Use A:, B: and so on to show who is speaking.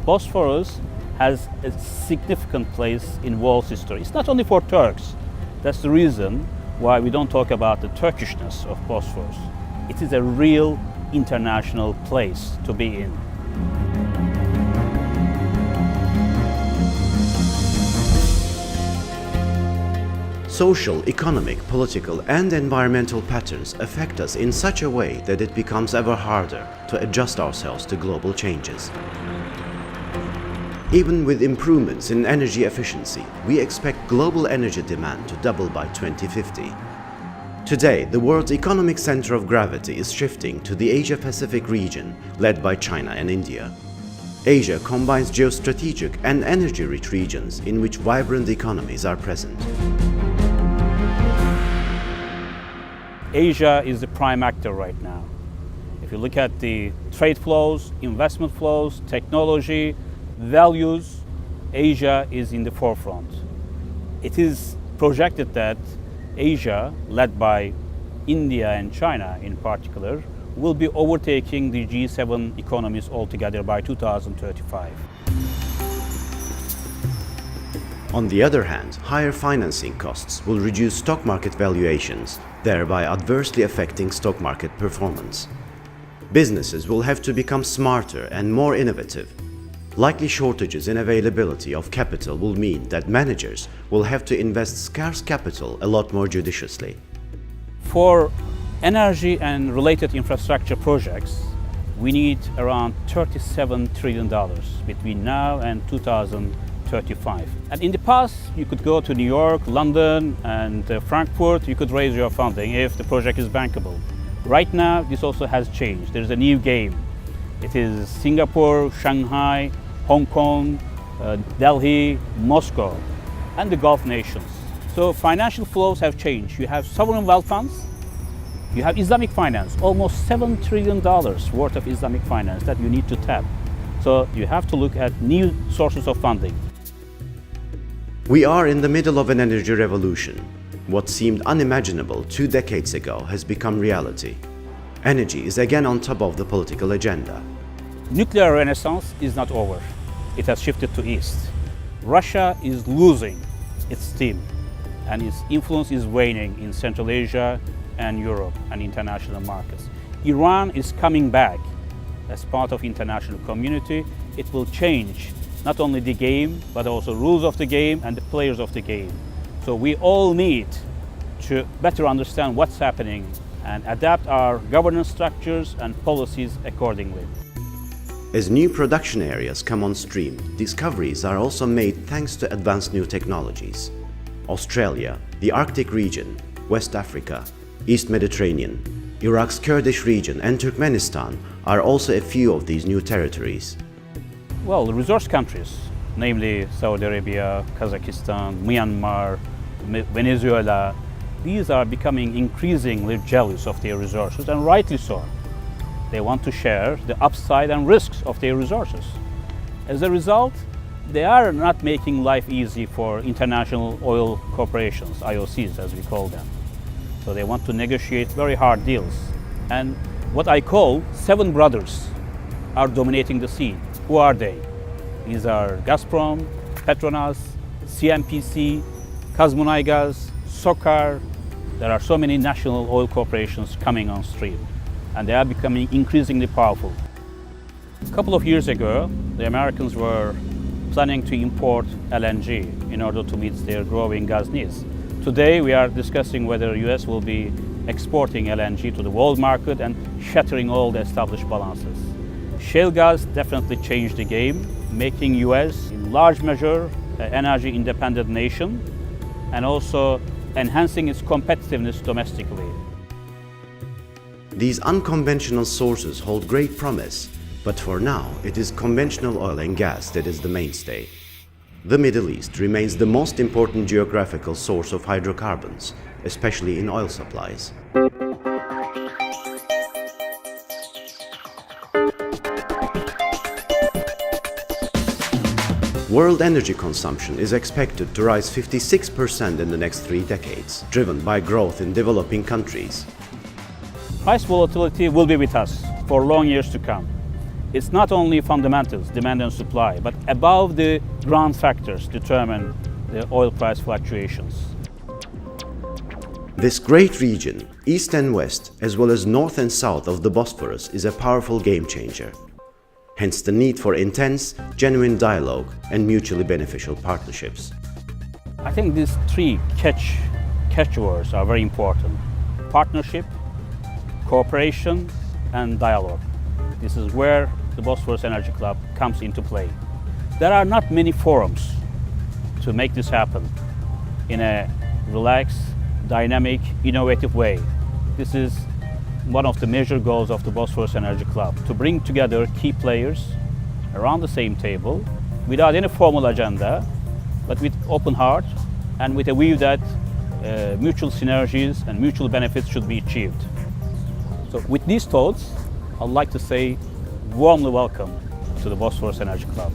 A: Bosphorus has a significant place in world history. It's not only for Turks. That's the reason why we don't talk about the Turkishness of Bosphorus. It is a real international place to be in.
B: Social, economic, political, and environmental patterns affect us in such a way that it becomes ever harder to adjust ourselves to global changes. Even with improvements in energy efficiency, we expect global energy demand to double by 2050. Today, the world's economic center of gravity is shifting to the Asia-Pacific region, led by China and India. Asia combines geostrategic and energy-rich regions in which vibrant economies are present.
A: Asia is the prime actor right now. If you look at the trade flows, investment flows, technology, values, Asia is in the forefront. It is projected that Asia, led by India and China in particular, will be overtaking the G7 economies altogether by 2035.
B: On the other hand, higher financing costs will reduce stock market valuations, thereby adversely affecting stock market performance. Businesses will have to become smarter and more innovative. Likely shortages in availability of capital will mean that managers will have to invest scarce capital a lot more judiciously.
A: For energy and related infrastructure projects, we need around $37 trillion between now and 2035. And in the past, you could go to New York, London, and Frankfurt, you could raise your funding if the project is bankable. Right now, this also has changed. There's a new game. It is Singapore, Shanghai, Hong Kong, Delhi, Moscow, and the Gulf nations. So financial flows have changed. You have sovereign wealth funds, you have Islamic finance, almost $7 trillion worth of Islamic finance that you need to tap. So you have to look at new sources of funding.
B: We are in the middle of an energy revolution. What seemed unimaginable 2 decades ago has become reality. Energy is again on top of the political agenda.
A: Nuclear renaissance is not over. It has shifted to east. Russia is losing its steam, and its influence is waning in Central Asia and Europe and international markets. Iran is coming back as part of international community. It will change not only the game, but also rules of the game and the players of the game. So we all need to better understand what's happening and adapt our governance structures and policies accordingly.
B: As new production areas come on stream, discoveries are also made thanks to advanced new technologies. Australia, the Arctic region, West Africa, East Mediterranean, Iraq's Kurdish region, and Turkmenistan are also a few of these new territories.
A: Well, the resource countries, namely Saudi Arabia, Kazakhstan, Myanmar, Venezuela, these are becoming increasingly jealous of their resources, and rightly so. They want to share the upside and risks of their resources. As a result, they are not making life easy for international oil corporations, IOCs as we call them. So they want to negotiate very hard deals. And what I call 7 brothers are dominating the scene. Who are they? These are Gazprom, Petronas, CNPC, Kazmunaygas, SOCAR. There are so many national oil corporations coming on stream, and they are becoming increasingly powerful. A couple of years ago, the Americans were planning to import LNG in order to meet their growing gas needs. Today, we are discussing whether the US will be exporting LNG to the world market and shattering all the established balances. Shale gas definitely changed the game, making US in large measure an energy independent nation and also enhancing its competitiveness domestically.
B: These unconventional sources hold great promise, but for now it is conventional oil and gas that is the mainstay. The Middle East remains the most important geographical source of hydrocarbons, especially in oil supplies. World energy consumption is expected to rise 56% in the next 3 decades, driven by growth in developing countries.
A: Price volatility will be with us for long years to come. It's not only fundamentals, demand and supply, but above the ground factors determine the oil price fluctuations.
B: This great region, east and west, as well as north and south of the Bosphorus, is a powerful game changer. Hence the need for intense, genuine dialogue and mutually beneficial partnerships.
A: I think these three catchwords are very important: partnership, cooperation, and dialogue. This is where the Bosphorus Energy Club comes into play. There are not many forums to make this happen in a relaxed, dynamic, innovative way. This is one of the major goals of the Bosphorus Energy Club, to bring together key players around the same table without any formal agenda, but with open heart and with a view that mutual synergies and mutual benefits should be achieved. So with these thoughts, I'd like to say warmly welcome to the Bosphorus Energy Club.